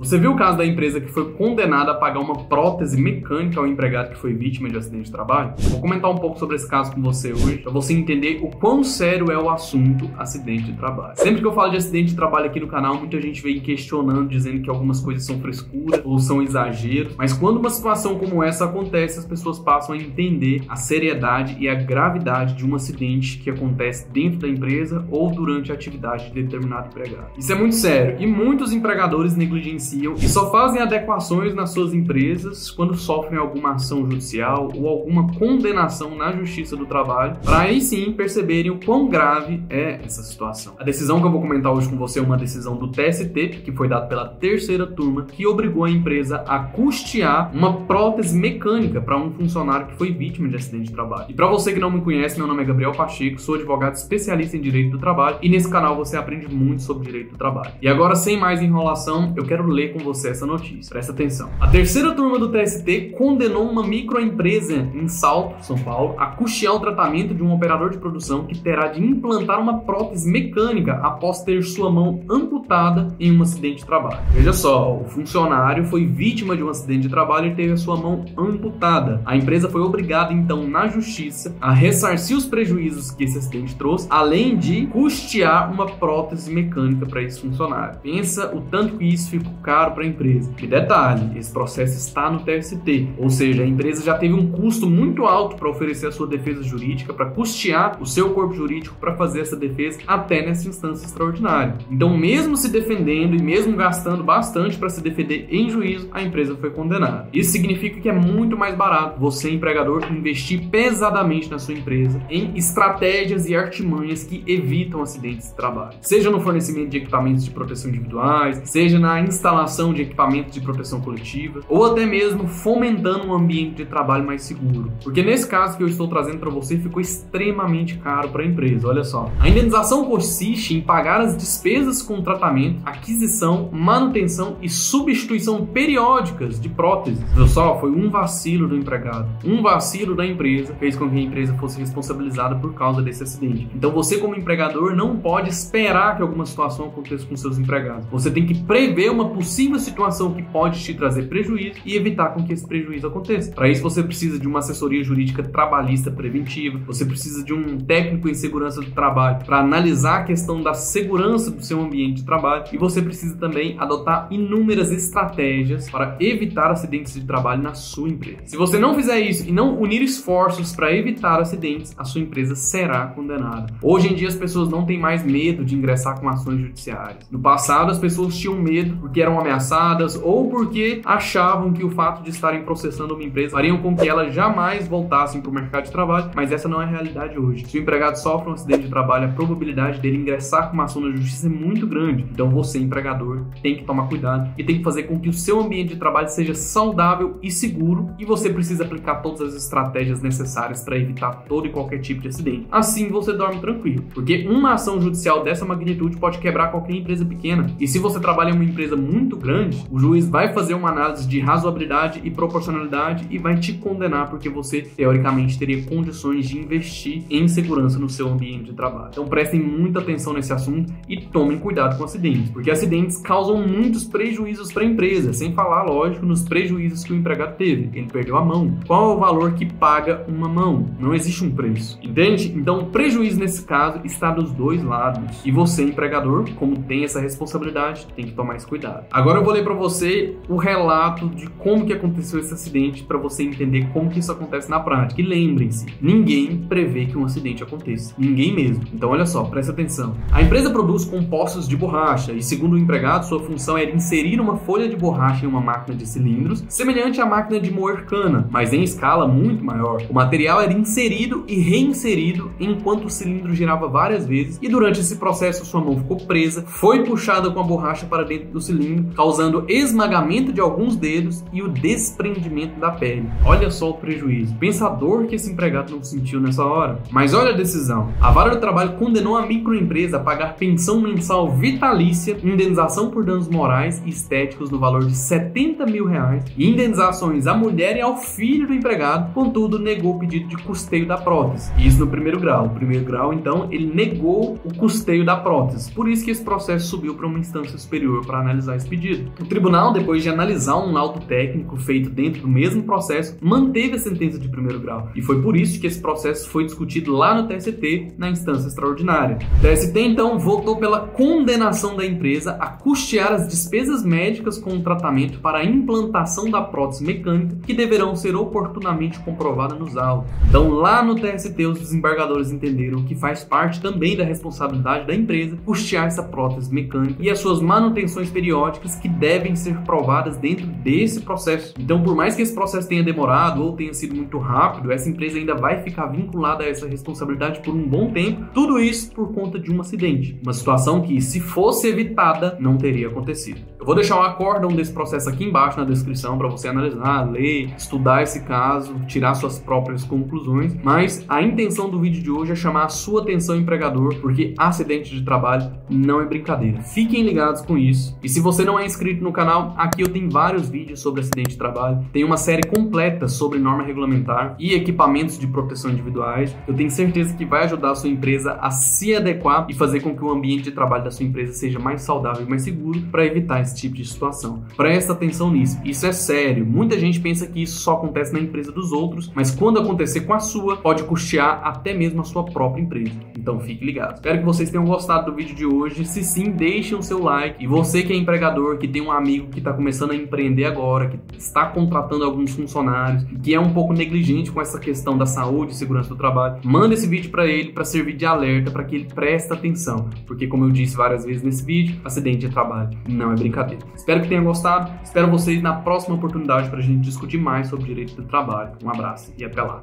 Você viu o caso da empresa que foi condenada a pagar uma prótese mecânica ao empregado que foi vítima de acidente de trabalho? Vou comentar um pouco sobre esse caso com você hoje, para você entender o quão sério é o assunto acidente de trabalho. Sempre que eu falo de acidente de trabalho aqui no canal, muita gente vem questionando, dizendo que algumas coisas são frescura ou são exageros, mas quando uma situação como essa acontece, as pessoas passam a entender a seriedade e a gravidade de um acidente que acontece dentro da empresa ou durante a atividade de determinado empregado. Isso é muito sério e muitos empregadores negligenciam e só fazem adequações nas suas empresas quando sofrem alguma ação judicial ou alguma condenação na Justiça do Trabalho, para aí sim perceberem o quão grave é essa situação. A decisão que eu vou comentar hoje com você é uma decisão do TST, que foi dada pela terceira turma, que obrigou a empresa a custear uma prótese mecânica para um funcionário que foi vítima de acidente de trabalho. E para você que não me conhece, meu nome é Gabriel Pacheco, sou advogado especialista em direito do trabalho e nesse canal você aprende muito sobre direito do trabalho. E agora, sem mais enrolação, eu quero ler com você essa notícia. Presta atenção. A terceira turma do TST condenou uma microempresa em Salto, São Paulo, a custear o tratamento de um operador de produção que terá de implantar uma prótese mecânica após ter sua mão amputada em um acidente de trabalho. Veja só, o funcionário foi vítima de um acidente de trabalho e teve a sua mão amputada. A empresa foi obrigada, então, na justiça, a ressarcir os prejuízos que esse acidente trouxe, além de custear uma prótese mecânica para esse funcionário. Pensa o tanto que isso ficou caro para a empresa. E detalhe, esse processo está no TST, ou seja, a empresa já teve um custo muito alto para oferecer a sua defesa jurídica, para custear o seu corpo jurídico para fazer essa defesa até nessa instância extraordinária. Então, mesmo se defendendo e mesmo gastando bastante para se defender em juízo, a empresa foi condenada. Isso significa que é muito mais barato você, empregador, investir pesadamente na sua empresa em estratégias e artimanhas que evitam acidentes de trabalho. Seja no fornecimento de equipamentos de proteção individuais, seja na instalação de equipamentos de proteção coletiva, ou até mesmo fomentando um ambiente de trabalho mais seguro. Porque nesse caso que eu estou trazendo para você, ficou extremamente caro para a empresa. Olha só, a indenização consiste em pagar as despesas com tratamento, aquisição, manutenção e substituição periódicas de próteses. Olha só, foi um vacilo do empregado, um vacilo da empresa fez com que a empresa fosse responsabilizada por causa desse acidente. Então você, como empregador, não pode esperar que alguma situação aconteça com seus empregados. Você tem que prever uma possível situação que pode te trazer prejuízo e evitar com que esse prejuízo aconteça. Para isso você precisa de uma assessoria jurídica trabalhista preventiva, você precisa de um técnico em segurança do trabalho para analisar a questão da segurança do seu ambiente de trabalho e você precisa também adotar inúmeras estratégias para evitar acidentes de trabalho na sua empresa. Se você não fizer isso e não unir esforços para evitar acidentes, a sua empresa será condenada. Hoje em dia as pessoas não têm mais medo de ingressar com ações judiciárias. No passado as pessoas tinham medo porque eram ameaçadas ou porque achavam que o fato de estarem processando uma empresa fariam com que elas jamais voltassem para o mercado de trabalho, mas essa não é a realidade hoje. Se o empregado sofre um acidente de trabalho, a probabilidade dele ingressar com uma ação na justiça é muito grande. Então você, empregador, tem que tomar cuidado e tem que fazer com que o seu ambiente de trabalho seja saudável e seguro e você precisa aplicar todas as estratégias necessárias para evitar todo e qualquer tipo de acidente. Assim você dorme tranquilo, porque uma ação judicial dessa magnitude pode quebrar qualquer empresa pequena. E se você trabalha em uma empresa muito grande, o juiz vai fazer uma análise de razoabilidade e proporcionalidade e vai te condenar porque você, teoricamente, teria condições de investir em segurança no seu ambiente de trabalho. Então prestem muita atenção nesse assunto e tomem cuidado com acidentes, porque acidentes causam muitos prejuízos para a empresa, sem falar, lógico, nos prejuízos que o empregado teve. Ele perdeu a mão. Qual é o valor que paga uma mão? Não existe um preço, entende? Então o prejuízo nesse caso está dos dois lados. E você, empregador, como tem essa responsabilidade, tem que tomar esse cuidado. Agora eu vou ler para você o relato de como que aconteceu esse acidente para você entender como que isso acontece na prática. E lembrem-se, ninguém prevê que um acidente aconteça. Ninguém mesmo. Então olha só, presta atenção. A empresa produz compostos de borracha e, segundo o empregado, sua função era inserir uma folha de borracha em uma máquina de cilindros, semelhante à máquina de moer cana, mas em escala muito maior. O material era inserido e reinserido enquanto o cilindro girava várias vezes e durante esse processo sua mão ficou presa, foi puxada com a borracha para dentro do cilindro, causando esmagamento de alguns dedos e o desprendimento da pele. Olha só o prejuízo. Pensa a dor que esse empregado não sentiu nessa hora. Mas olha a decisão. A Vara do Trabalho condenou a microempresa a pagar pensão mensal vitalícia, indenização por danos morais e estéticos no valor de R$70 mil e indenizações à mulher e ao filho do empregado, contudo negou o pedido de custeio da prótese. Isso no primeiro grau. O primeiro grau, então, ele negou o custeio da prótese. Por isso que esse processo subiu para uma instância superior para analisar esse despedido. O tribunal, depois de analisar um laudo técnico feito dentro do mesmo processo, manteve a sentença de primeiro grau. E foi por isso que esse processo foi discutido lá no TST, na instância extraordinária. O TST, então, votou pela condenação da empresa a custear as despesas médicas com o tratamento para a implantação da prótese mecânica, que deverão ser oportunamente comprovadas nos autos. Então, lá no TST, os desembargadores entenderam que faz parte também da responsabilidade da empresa custear essa prótese mecânica e as suas manutenções periódicas que devem ser provadas dentro desse processo. Então, por mais que esse processo tenha demorado ou tenha sido muito rápido, essa empresa ainda vai ficar vinculada a essa responsabilidade por um bom tempo, tudo isso por conta de um acidente. Uma situação que, se fosse evitada, não teria acontecido. Eu vou deixar o acórdão desse processo aqui embaixo na descrição para você analisar, ler, estudar esse caso, tirar suas próprias conclusões, mas a intenção do vídeo de hoje é chamar a sua atenção, empregador, porque acidente de trabalho não é brincadeira. Fiquem ligados com isso. E se você não é inscrito no canal, aqui eu tenho vários vídeos sobre acidente de trabalho, tem uma série completa sobre norma regulamentar e equipamentos de proteção individuais. Eu tenho certeza que vai ajudar a sua empresa a se adequar e fazer com que o ambiente de trabalho da sua empresa seja mais saudável e mais seguro para evitar esse tipo de situação. Presta atenção nisso. Isso é sério. Muita gente pensa que isso só acontece na empresa dos outros, mas quando acontecer com a sua, pode custear até mesmo a sua própria empresa. Então fique ligado. Espero que vocês tenham gostado do vídeo de hoje. Se sim, deixem o seu like. E você que é empregador, que tem um amigo que está começando a empreender agora, que está contratando alguns funcionários, que é um pouco negligente com essa questão da saúde e segurança do trabalho, manda esse vídeo para ele para servir de alerta, para que ele preste atenção. Porque, como eu disse várias vezes nesse vídeo, acidente de trabalho não é brincadeira. Espero que tenham gostado. Espero vocês na próxima oportunidade para a gente discutir mais sobre direito do trabalho. Um abraço e até lá.